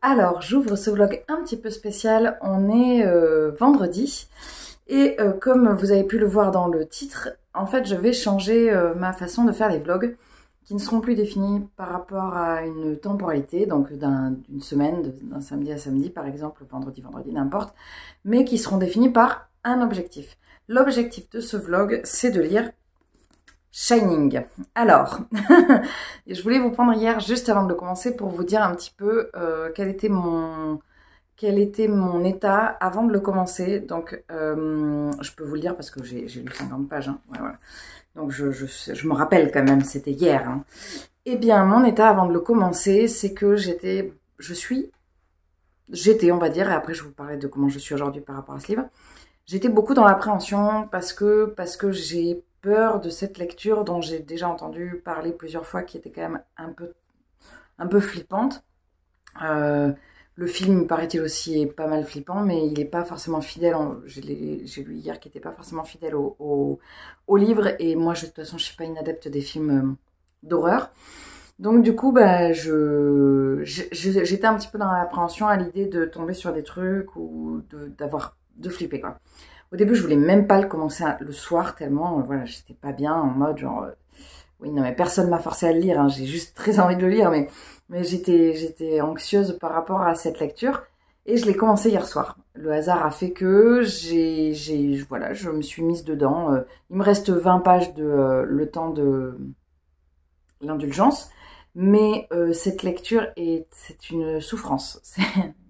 Alors, j'ouvre ce vlog un petit peu spécial. On est vendredi et comme vous avez pu le voir dans le titre, en fait, je vais changer ma façon de faire les vlogs qui ne seront plus définis par rapport à une temporalité, donc d'une semaine, d'un samedi à samedi, par exemple, vendredi, n'importe, mais qui seront définis par un objectif. L'objectif de ce vlog, c'est de lire Shining. Alors, je voulais vous prendre hier, juste avant de le commencer, pour vous dire un petit peu quel était mon état avant de le commencer. Donc, je peux vous le dire parce que j'ai lu 50 pages. Hein. Ouais, voilà. Donc, je me rappelle quand même, c'était hier. Hein. Eh bien, mon état avant de le commencer, c'est que j'étais, on va dire, et après je vais vous parler de comment je suis aujourd'hui par rapport à ce livre. J'étais beaucoup dans l'appréhension parce que j'ai peur de cette lecture dont j'ai déjà entendu parler plusieurs fois, qui était quand même un peu flippante. Le film, paraît-il aussi, est pas mal flippant, mais il n'est pas forcément fidèle. J'ai lu hier qu'il n'était pas forcément fidèle au livre, et moi, de toute façon, je suis pas une adepte des films d'horreur. Donc du coup, bah, j'étais un petit peu dans l'appréhension à l'idée de tomber sur des trucs ou de flipper, quoi. Au début, je voulais même pas le commencer le soir tellement, voilà, j'étais pas bien en mode genre, oui, non, mais personne m'a forcé à le lire, hein, j'ai juste très envie de le lire, mais j'étais anxieuse par rapport à cette lecture et je l'ai commencé hier soir. Le hasard a fait que voilà, je me suis mise dedans. Il me reste 20 pages de le temps de l'indulgence, mais cette lecture c'est une souffrance.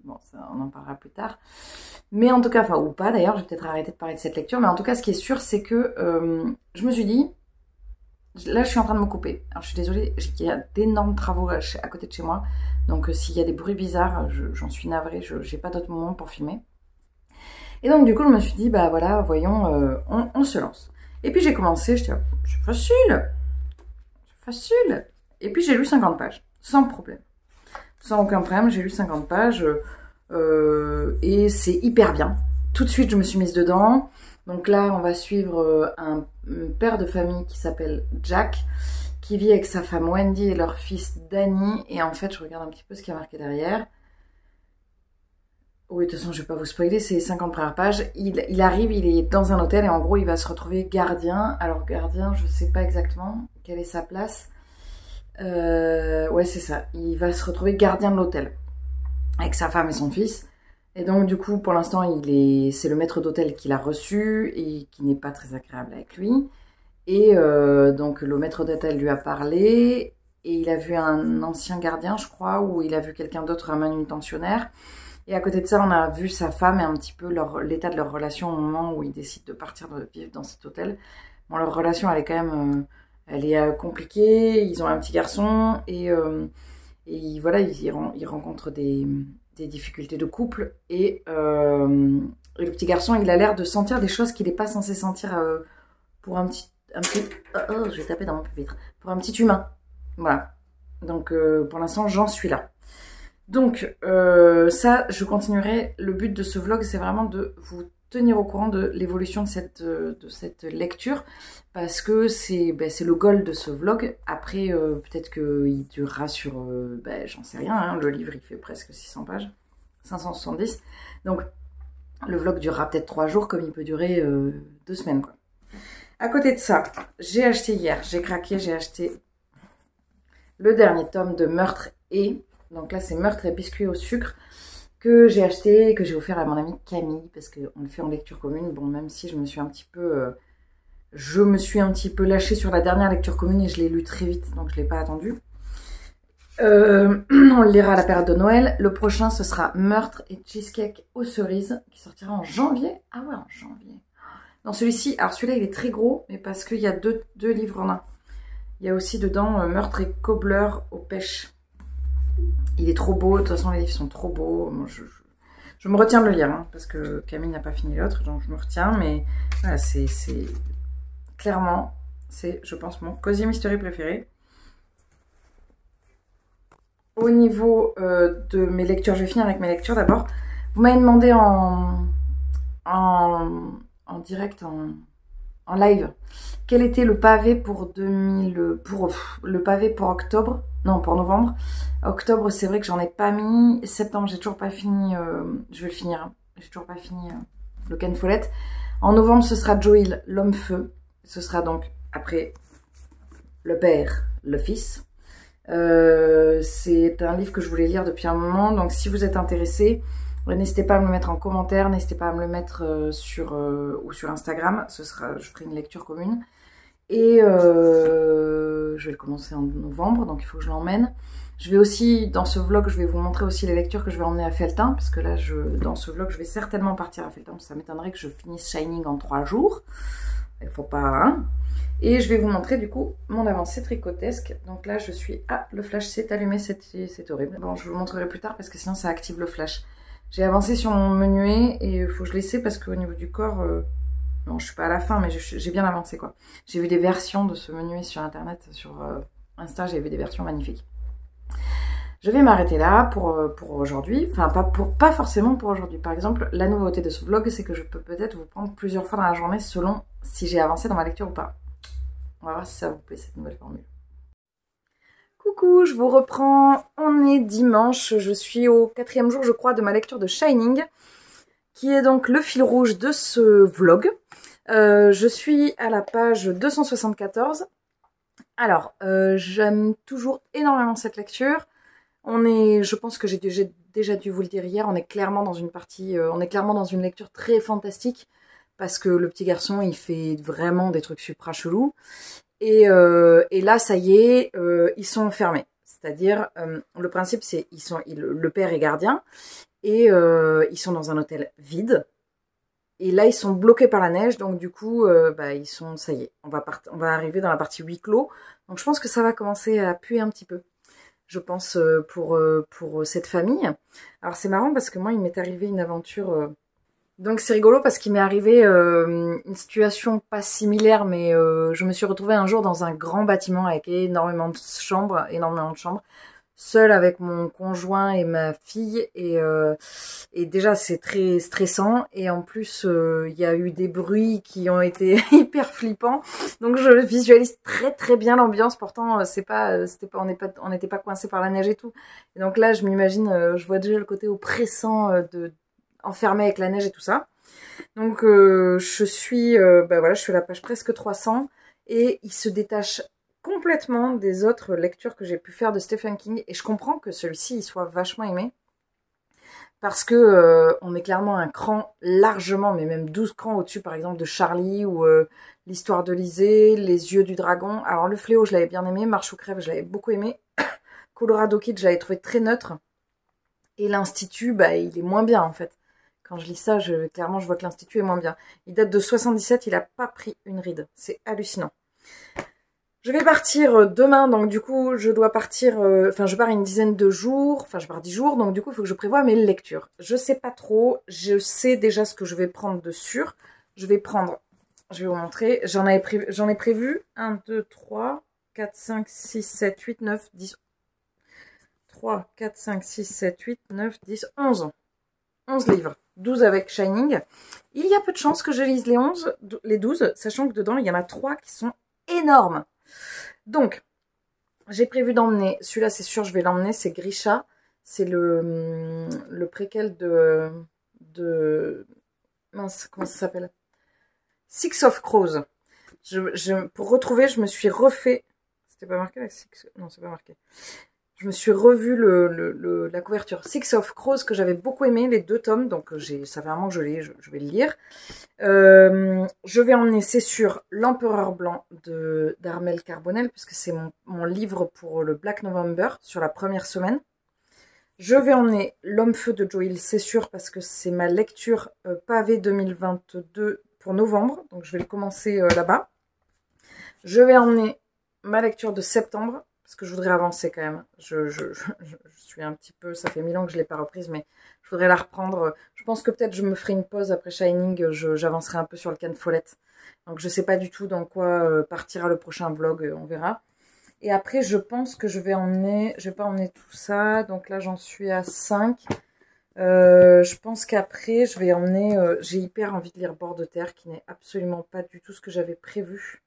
Bon, ça, on en parlera plus tard. Mais en tout cas, enfin, ou pas d'ailleurs, je vais peut-être arrêter de parler de cette lecture, mais en tout cas, ce qui est sûr, c'est que je me suis dit, là, je suis en train de me couper. Alors, je suis désolée, il y a d'énormes travaux à côté de chez moi, donc s'il y a des bruits bizarres, j'en suis navrée, j'ai pas d'autre moment pour filmer. Et donc, du coup, je me suis dit, bah voilà, voyons, on se lance. Et puis, j'ai commencé, je dis, c'est facile. Et puis, j'ai lu 50 pages, sans problème. Sans aucun problème, j'ai lu 50 pages et c'est hyper bien. Tout de suite, je me suis mise dedans. Donc là, on va suivre un père de famille qui s'appelle Jack, qui vit avec sa femme Wendy et leur fils Danny. Et en fait, je regarde un petit peu ce qui est marqué derrière. Oui, de toute façon, je ne vais pas vous spoiler, c'est 50 premières pages. Il arrive, il est dans un hôtel et en gros, il va se retrouver gardien. Alors, gardien, je ne sais pas exactement quelle est sa place. Ouais, c'est ça. Il va se retrouver gardien de l'hôtel avec sa femme et son fils. Et donc, du coup, pour l'instant, c'est le maître d'hôtel qui l'a reçu et qui n'est pas très agréable avec lui. Et donc, le maître d'hôtel lui a parlé et il a vu un ancien gardien, je crois, ou il a vu quelqu'un d'autre, un manutentionnaire. Et à côté de ça, on a vu sa femme et un petit peu l'état de leur relation au moment où ils décident de partir vivre dans cet hôtel. Bon, leur relation, elle est quand même... elle est compliquée, ils ont un petit garçon et voilà, ils rencontrent des difficultés de couple et le petit garçon, il a l'air de sentir des choses qu'il n'est pas censé sentir pour un petit je vais taper dans mon pupitre, pour un petit humain. Voilà. Donc pour l'instant, j'en suis là. Donc ça, je continuerai. Le but de ce vlog, c'est vraiment de vous tenir au courant de l'évolution de cette lecture, parce que c'est le goal de ce vlog. Après, peut-être qu'il durera sur, j'en sais rien, hein, le livre il fait presque 600 pages, 570, donc le vlog durera peut-être 3 jours, comme il peut durer 2 semaines, quoi. À côté de ça, j'ai acheté hier, j'ai craqué, j'ai acheté le dernier tome de Meurtre et, donc là c'est Meurtre et biscuits au sucre, que j'ai acheté et que j'ai offert à mon amie Camille, parce qu'on le fait en lecture commune. Bon, même si je me suis un petit peu lâchée sur la dernière lecture commune et je l'ai lu très vite, donc je ne l'ai pas attendu. On le lira à la période de Noël. Le prochain, ce sera Meurtre et cheesecake aux cerises, qui sortira en janvier. Ah ouais, en janvier. Dans celui-ci, alors celui-là, il est très gros, mais parce qu'il y a deux livres en un. Il y a aussi dedans Meurtre et cobbler aux pêches. Il est trop beau, de toute façon les livres sont trop beaux. Moi, je me retiens de le lire, hein, parce que Camille n'a pas fini l'autre, donc je me retiens, mais voilà, c'est clairement, c'est, je pense, mon Cozy Mystery préféré. Au niveau de mes lectures, je vais finir avec mes lectures d'abord. Vous m'avez demandé en direct, en live. Quel était le pavé pour le pavé pour octobre? Non, pour novembre. Octobre, c'est vrai que j'en ai pas mis. Septembre, j'ai toujours pas fini. Je vais le finir. Hein. J'ai toujours pas fini le Ken Follett. En novembre, ce sera Joël, l'homme feu. Ce sera donc après le père, le fils. C'est un livre que je voulais lire depuis un moment. Donc, si vous êtes intéressé, n'hésitez pas à me le mettre en commentaire. N'hésitez pas à me le mettre sur Instagram. Je ferai une lecture commune. Et je vais le commencer en novembre, donc il faut que je l'emmène. Je vais aussi, dans ce vlog, je vais vous montrer aussi les lectures que je vais emmener à Felletin, parce que là, dans ce vlog, je vais certainement partir à Felletin, ça m'étonnerait que je finisse Shining en 3 jours. Il faut pas, hein. Et je vais vous montrer du coup mon avancée tricotesque. Donc là, je suis... Ah, le flash s'est allumé, c'est horrible. Bon, je vous montrerai plus tard, parce que sinon ça active le flash. J'ai avancé sur mon menuet, et il faut que je l'essaie, parce qu'au niveau du corps... Non, je suis pas à la fin, mais j'ai bien avancé, quoi. J'ai vu des versions de ce menuet sur Internet, sur Insta, j'ai vu des versions magnifiques. Je vais m'arrêter là pour aujourd'hui. Enfin, pas forcément pour aujourd'hui. Par exemple, la nouveauté de ce vlog, c'est que je peux peut-être vous prendre plusieurs fois dans la journée selon si j'ai avancé dans ma lecture ou pas. On va voir si ça vous plaît, cette nouvelle formule. Coucou, je vous reprends. On est dimanche. Je suis au 4e jour, je crois, de ma lecture de Shining, qui est donc le fil rouge de ce vlog. Je suis à la page 274. Alors, j'aime toujours énormément cette lecture. Je pense que j'ai déjà dû vous le dire hier, on est clairement dans une partie, on est clairement dans une lecture très fantastique, parce que le petit garçon, il fait vraiment des trucs supra chelous. Et là, ça y est, ils sont enfermés. C'est-à-dire, le principe, c'est le père est gardien, et ils sont dans un hôtel vide. Et là, ils sont bloqués par la neige, donc du coup, ça y est, on va arriver dans la partie huis clos. Donc je pense que ça va commencer à puer un petit peu, je pense, pour cette famille. Alors c'est marrant parce que moi, il m'est arrivé une aventure... Donc c'est rigolo parce qu'il m'est arrivé une situation pas similaire, mais je me suis retrouvée un jour dans un grand bâtiment avec énormément de chambres, seule avec mon conjoint et ma fille, et déjà c'est très stressant, et en plus il y a eu des bruits qui ont été hyper flippants, donc je visualise très bien l'ambiance. Pourtant on n'était pas coincé par la neige et tout, et donc là je m'imagine, je vois déjà le côté oppressant de enfermé avec la neige et tout ça. Donc je suis voilà, je suis à la page presque 300, et il se détache complètement des autres lectures que j'ai pu faire de Stephen King, et je comprends que celui-ci il soit vachement aimé, parce que on est clairement un cran largement, mais même 12 crans au-dessus, par exemple de Charlie, ou l'histoire de Lysée, Les yeux du dragon. Alors le fléau, je l'avais bien aimé, Marche ou crève, je l'avais beaucoup aimé, Colorado Kid, j'avais trouvé très neutre, et l'Institut, bah il est moins bien en fait. Quand je lis ça, clairement je vois que l'Institut est moins bien. Il date de 77, il a pas pris une ride, c'est hallucinant. Je vais partir demain, donc du coup, je dois partir... je pars une dizaine de jours, enfin, je pars 10 jours, donc du coup, il faut que je prévoie mes lectures. Je sais pas trop, je sais déjà ce que je vais prendre de sûr. Je vais vous montrer, j'en ai prévu 1, 2, 3, 4, 5, 6, 7, 8, 9, 10... 3, 4, 5, 6, 7, 8, 9, 10, 11. 11 livres, 12 avec Shining. Il y a peu de chances que je lise les 12, sachant que dedans, il y en a 3 qui sont énormes. Donc, j'ai prévu d'emmener, celui-là c'est sûr je vais l'emmener, c'est Grisha, c'est le préquel de mince, comment ça s'appelle, Six of Crows. Pour retrouver, je me suis refait, c'était pas marqué là, non c'est pas marqué, je me suis revu la couverture Six of Crows que j'avais beaucoup aimé, les 2 tomes, donc ça fait un moment que je l'ai, je vais le lire. Je vais emmener, c'est sûr, L'Empereur Blanc d'Armel Carbonell, puisque c'est mon livre pour le Black November, sur la première semaine. Je vais emmener L'Homme Feu de Joël, c'est sûr, parce que c'est ma lecture pavé 2022 pour novembre, donc je vais le commencer là-bas. Je vais emmener ma lecture de septembre, parce que je voudrais avancer quand même. Je suis un petit peu... Ça fait 1000 ans que je ne l'ai pas reprise, mais je voudrais la reprendre. Je pense que peut-être je me ferai une pause après Shining. J'avancerai un peu sur le Ken Follett. Donc je ne sais pas du tout dans quoi partira le prochain vlog, on verra. Et après, je pense que je vais emmener... Je vais pas emmener tout ça. Donc là, j'en suis à 5. Je pense qu'après, je vais emmener... j'ai hyper envie de lire Bord de terre, qui n'est absolument pas du tout ce que j'avais prévu.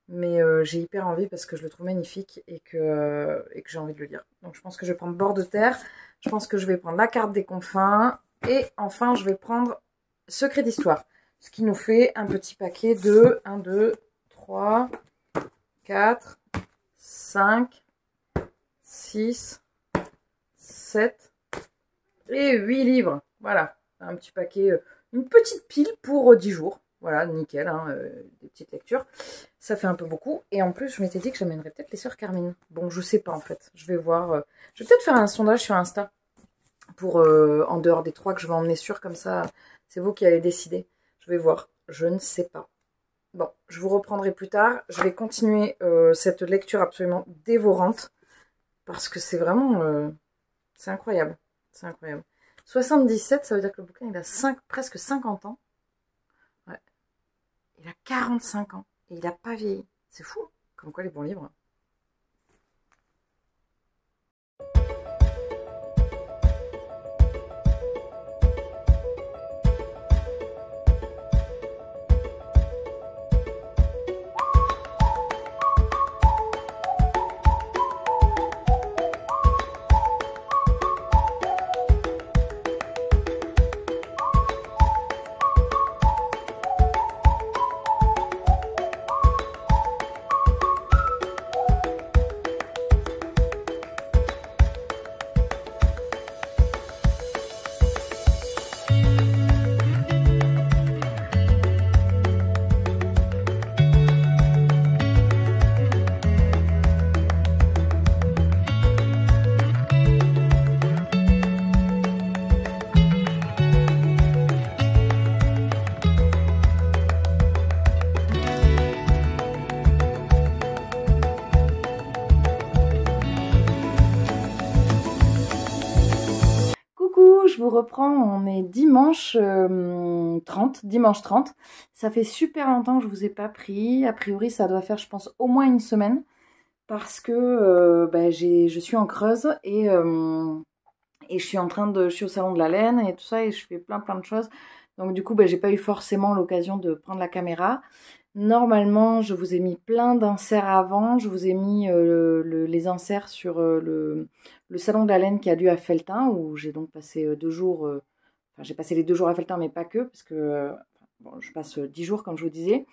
Mais j'ai hyper envie parce que je le trouve magnifique et que j'ai envie de le lire. Donc je pense que je vais prendre Bord de terre. Je pense que je vais prendre La carte des confins. Et enfin, je vais prendre Secret d'histoire. Ce qui nous fait un petit paquet de 1, 2, 3, 4, 5, 6, 7 et 8 livres. Voilà, un petit paquet, une petite pile pour 10 jours. Voilà, nickel, hein, des petites lectures. Ça fait un peu beaucoup. Et en plus, je m'étais dit que j'amènerais peut-être les sœurs Carmine. Bon, je sais pas en fait. Je vais voir. Je vais peut-être faire un sondage sur Insta pour en dehors des 3 que je vais emmener sur. Comme ça, c'est vous qui allez décider. Je vais voir. Je ne sais pas. Bon, je vous reprendrai plus tard. Je vais continuer cette lecture absolument dévorante. Parce que c'est vraiment... c'est incroyable. C'est incroyable. 77, ça veut dire que le bouquin, il a presque 50 ans. Ouais. Il a 45 ans. Et il n'a pas vieilli. C'est fou. Comme quoi, les bons livres. Coucou, je vous reprends, on est dimanche 30, dimanche 30. Ça fait super longtemps que je vous ai pas pris. A priori, ça doit faire, je pense, au moins une semaine. Parce que je suis en Creuse et je suis au salon de la laine et tout ça et je fais plein de choses. Donc du coup, j'ai pas eu forcément l'occasion de prendre la caméra. Normalement, je vous ai mis plein d'inserts avant. Je vous ai mis les inserts sur le salon de la laine qui a lieu à Felletin, où j'ai donc passé 2 jours. Enfin, j'ai passé les 2 jours à Felletin, mais pas que, parce que bon, je passe 10 jours, comme je vous disais.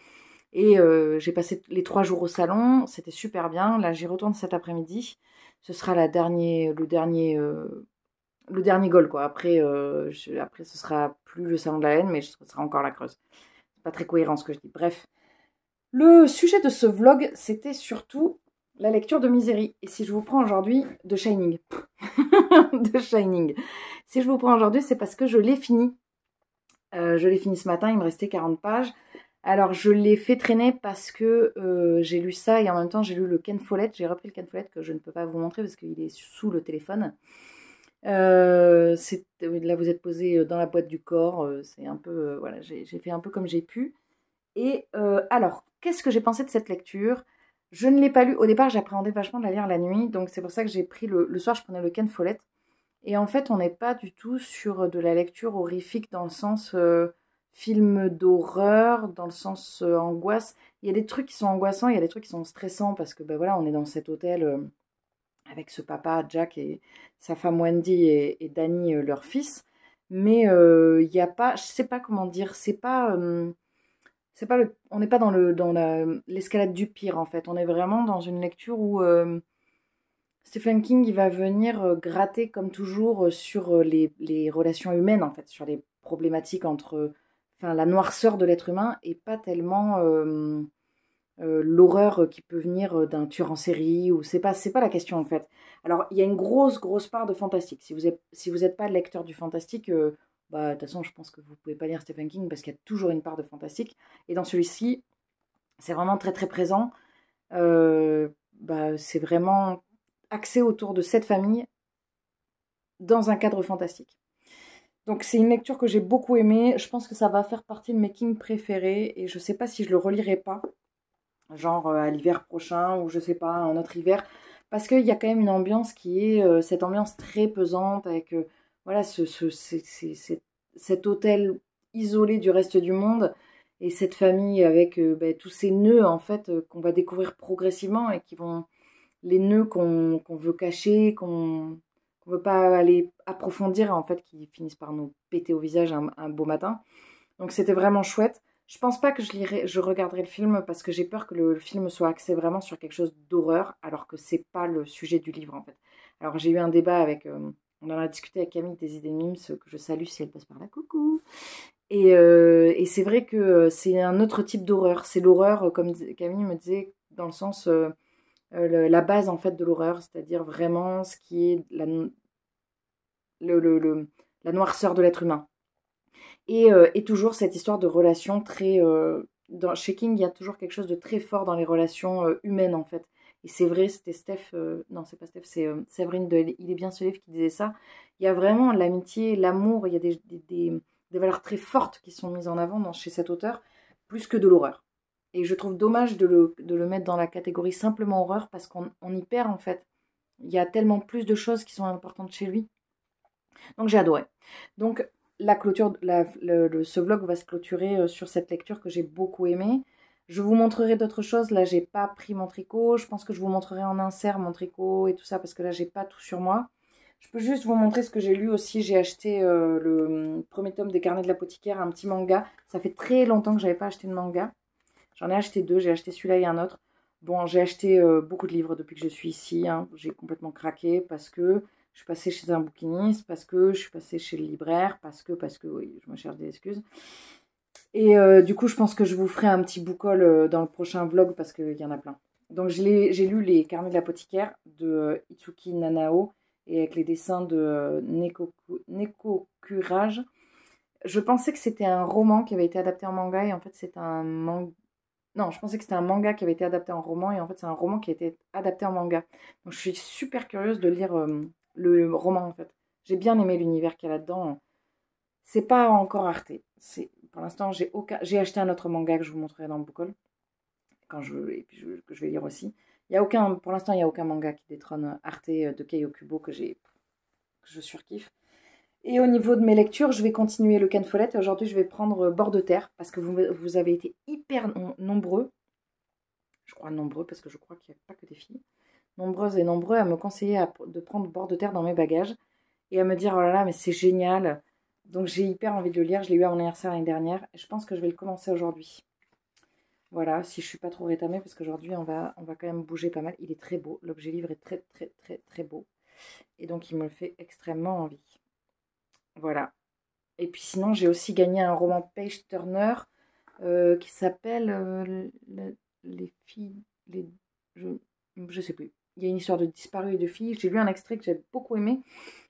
Et j'ai passé les 3 jours au salon. C'était super bien. Là, j'y retourne cet après-midi. Ce sera le dernier goal, quoi. Après, après, ce sera plus le salon de la laine, mais ce sera encore la Creuse. C'est pas très cohérent ce que je dis. Bref. Le sujet de ce vlog, c'était surtout la lecture de Misery. Et si je vous prends aujourd'hui de Shining, de Shining. Si je vous prends aujourd'hui, c'est parce que je l'ai fini. Je l'ai fini ce matin, il me restait 40 pages. Alors, je l'ai fait traîner parce que j'ai lu ça et en même temps, j'ai lu le Ken Follett. J'ai repris le Ken Follett que je ne peux pas vous montrer parce qu'il est sous le téléphone. Là, vous êtes posé dans la boîte du corps. C'est un peu... voilà, j'ai fait un peu comme j'ai pu. Et alors, qu'est-ce que j'ai pensé de cette lecture? Je ne l'ai pas lu. Au départ, j'appréhendais vachement de la lire la nuit. Donc, c'est pour ça que j'ai pris le soir, je prenais le Ken Follett. Et en fait, on n'est pas du tout sur de la lecture horrifique dans le sens film d'horreur, dans le sens angoisse. Il y a des trucs qui sont angoissants, il y a des trucs qui sont stressants parce que voilà, on est dans cet hôtel avec ce papa, Jack, et sa femme Wendy et Danny, leur fils. Mais il n'y a pas, je sais pas comment dire, on n'est pas dans l'escalade du pire en fait. On est vraiment dans une lecture où Stephen King il va venir gratter comme toujours sur les relations humaines en fait, sur les problématiques entre, enfin la noirceur de l'être humain et pas tellement l'horreur qui peut venir d'un tueur en série ou c'est pas la question en fait. Alors il y a une grosse part de fantastique. Si vous êtes pas lecteur du fantastique, de toute façon je pense que vous pouvez pas lire Stephen King parce qu'il y a toujours une part de fantastique. Et dans celui-ci, c'est vraiment très présent. C'est vraiment axé autour de cette famille dans un cadre fantastique. Donc c'est une lecture que j'ai beaucoup aimée. Je pense que ça va faire partie de mes King préférés et je sais pas si je le relirai pas, genre à l'hiver prochain ou je sais pas, un autre hiver, parce qu'il y a quand même une ambiance qui est cette ambiance très pesante avec voilà, cet hôtel isolé du reste du monde et cette famille avec tous ces nœuds en fait qu'on va découvrir progressivement et qui vont les nœuds qu'on veut cacher, qu'on veut pas aller approfondir en fait qui finissent par nous péter au visage un beau matin. Donc c'était vraiment chouette. Je pense pas que je regarderai le film parce que j'ai peur que le film soit axé vraiment sur quelque chose d'horreur alors que c'est pas le sujet du livre en fait. Alors j'ai eu un débat avec on en a discuté avec Camille des idées mimes que je salue si elle passe par là. Coucou. Et c'est vrai que c'est un autre type d'horreur. C'est l'horreur, comme Camille me disait, dans le sens la base en fait de l'horreur, c'est-à-dire vraiment ce qui est la noirceur de l'être humain. Et toujours cette histoire de relation très... chez King, il y a toujours quelque chose de très fort dans les relations humaines, en fait. Et c'est vrai, c'était Steph... non, c'est pas Steph, c'est Séverine de Il est bien ce livre qui disait ça. Il y a vraiment l'amitié, l'amour, il y a des valeurs très fortes qui sont mises en avant chez cet auteur, plus que de l'horreur. Et je trouve dommage de le mettre dans la catégorie simplement horreur, parce qu'on y perd, en fait. Il y a tellement plus de choses qui sont importantes chez lui. Donc j'ai adoré. Donc la clôture, ce vlog va se clôturer sur cette lecture que j'ai beaucoup aimée. Je vous montrerai d'autres choses. Là, j'ai pas pris mon tricot. Je pense que je vous montrerai en insert mon tricot et tout ça parce que là, j'ai pas tout sur moi. Je peux juste vous montrer ce que j'ai lu aussi. J'ai acheté le premier tome des Carnets de l'apothicaire, un petit manga. Ça fait très longtemps que j'avais pas acheté de manga. J'en ai acheté 2. J'ai acheté celui-là et un autre. Bon, j'ai acheté beaucoup de livres depuis que je suis ici. Hein. J'ai complètement craqué parce que je suis passée chez un bouquiniste, parce que je suis passée chez le libraire, parce que, oui, je me cherche des excuses. Et du coup, je pense que je vous ferai un petit book haul dans le prochain vlog parce qu'il y en a plein. Donc, j'ai lu les Carnets de l'apothicaire de Itsuki Nanao et avec les dessins de Neko Kurage. Je pensais que c'était un roman qui avait été adapté en manga et en fait, c'est un manga. Non, je pensais que c'était un manga qui avait été adapté en roman et en fait, c'est un roman qui a été adapté en manga. Donc, je suis super curieuse de lire le roman en fait. J'ai bien aimé l'univers qu'il y a là-dedans. C'est pas encore Arte. Pour l'instant, j'ai acheté un autre manga que je vous montrerai dans le book haul et puis que je vais lire aussi. Pour l'instant, il n'y a aucun manga qui détrône Arte de Kei Okubo que je surkiffe. Et au niveau de mes lectures, je vais continuer le Ken Follett. Aujourd'hui, je vais prendre Bord de terre parce que vous avez été hyper nombreux. Je crois nombreux parce que je crois qu'il n'y a pas que des filles. Nombreuses et nombreux à me conseiller de prendre Bord de terre dans mes bagages et à me dire oh là là mais c'est génial. Donc j'ai hyper envie de le lire, je l'ai eu à mon anniversaire l'année dernière et je pense que je vais le commencer aujourd'hui. Voilà, si je suis pas trop rétamée parce qu'aujourd'hui on va quand même bouger pas mal. Il est très beau, l'objet livre est très très très très beau et donc il me fait extrêmement envie. Voilà. Et puis sinon j'ai aussi gagné un roman Page Turner qui s'appelle les filles, je sais plus. Il y a une histoire de disparu et de filles. J'ai lu un extrait que j'ai beaucoup aimé.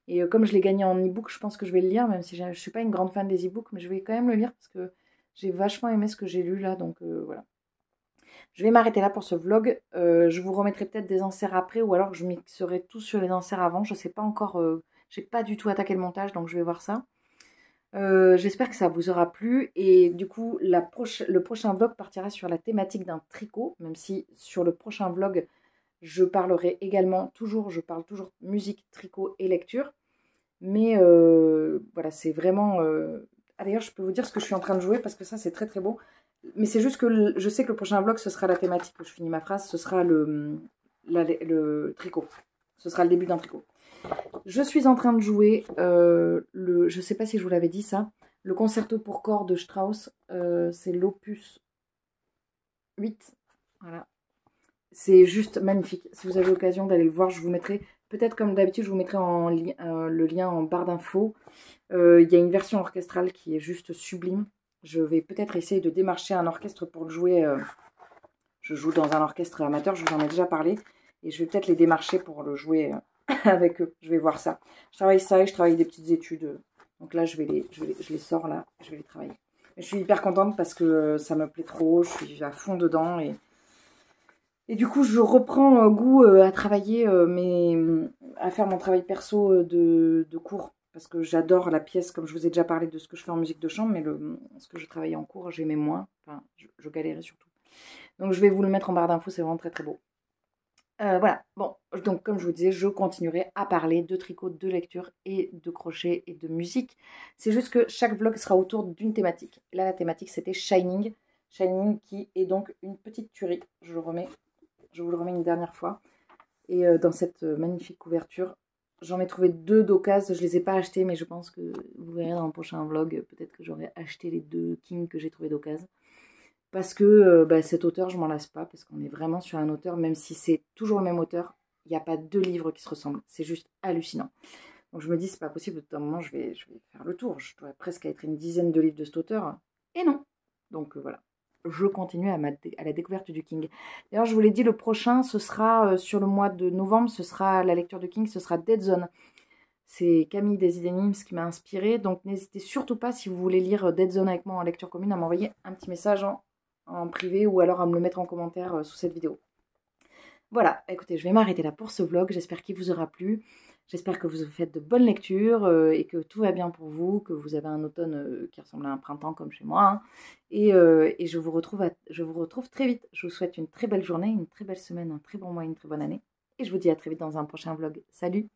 Et comme je l'ai gagné en e-book, je pense que je vais le lire, même si je ne suis pas une grande fan des e-books, mais je vais quand même le lire parce que j'ai vachement aimé ce que j'ai lu là. Donc voilà. Je vais m'arrêter là pour ce vlog. Je vous remettrai peut-être des inserts après ou alors je mixerai tout sur les inserts avant. Je ne sais pas encore. J'ai pas du tout attaqué le montage, donc je vais voir ça. J'espère que ça vous aura plu et du coup le prochain vlog partira sur la thématique d'un tricot, même si sur le prochain vlog je parlerai également je parle toujours musique, tricot et lecture, mais voilà c'est vraiment d'ailleurs je peux vous dire ce que je suis en train de jouer parce que ça c'est très très beau, mais c'est juste que je sais que le prochain vlog ce sera la thématique, je finis ma phrase, ce sera le tricot, ce sera le début d'un tricot. Je suis en train de jouer je sais pas si je vous l'avais dit ça, le concerto pour corps de Strauss, c'est l'opus 8, voilà. C'est juste magnifique. Si vous avez l'occasion d'aller le voir, je vous mettrai, peut-être comme d'habitude, je vous mettrai le lien en barre d'infos. Il y a une version orchestrale qui est juste sublime. Je vais peut-être essayer de démarcher un orchestre pour le jouer. Je joue dans un orchestre amateur, je vous en ai déjà parlé. Et je vais peut-être les démarcher pour le jouer avec eux. Je vais voir ça. Je travaille ça et je travaille des petites études. Donc là, je les sors là, je vais les travailler. Mais je suis hyper contente parce que ça me plaît trop. Je suis à fond dedans et du coup, je reprends goût à travailler, à faire mon travail perso de cours. Parce que j'adore la pièce, comme je vous ai déjà parlé de ce que je fais en musique de chambre, mais ce que je travaillais en cours, j'aimais moins. Enfin, je galérais surtout. Donc, je vais vous le mettre en barre d'infos, c'est vraiment très très beau. Voilà, bon, donc comme je vous disais, je continuerai à parler de tricot, de lecture et de crochet et de musique. C'est juste que chaque vlog sera autour d'une thématique. Là, la thématique, c'était Shining. Shining qui est donc une petite tuerie. Je vous le remets une dernière fois. Et dans cette magnifique couverture, j'en ai trouvé 2 d'occasion. Je ne les ai pas achetés, mais je pense que vous verrez dans le prochain vlog, peut-être que j'aurai acheté les 2 King que j'ai trouvé d'occasion. Parce que cet auteur, je m'en lasse pas, parce qu'on est vraiment sur un auteur, même si c'est toujours le même auteur, il n'y a pas 2 livres qui se ressemblent. C'est juste hallucinant. Donc je me dis, c'est pas possible, au bout d'un moment, je vais faire le tour. Je dois presque être une dizaine de livres de cet auteur. Et non. Donc voilà. Je continue à la découverte du King. D'ailleurs, je vous l'ai dit, le prochain, ce sera sur le mois de novembre, ce sera la lecture du King, ce sera Dead Zone. C'est Camille Desidenims qui m'a inspiré. Donc n'hésitez surtout pas, si vous voulez lire Dead Zone avec moi en lecture commune, à m'envoyer un petit message en privé ou alors à me le mettre en commentaire sous cette vidéo. Voilà, écoutez, je vais m'arrêter là pour ce vlog. J'espère qu'il vous aura plu. J'espère que vous faites de bonnes lectures et que tout va bien pour vous, que vous avez un automne qui ressemble à un printemps comme chez moi. Hein. Et je vous retrouve très vite. Je vous souhaite une très belle journée, une très belle semaine, un très bon mois, une très bonne année. Et je vous dis à très vite dans un prochain vlog. Salut!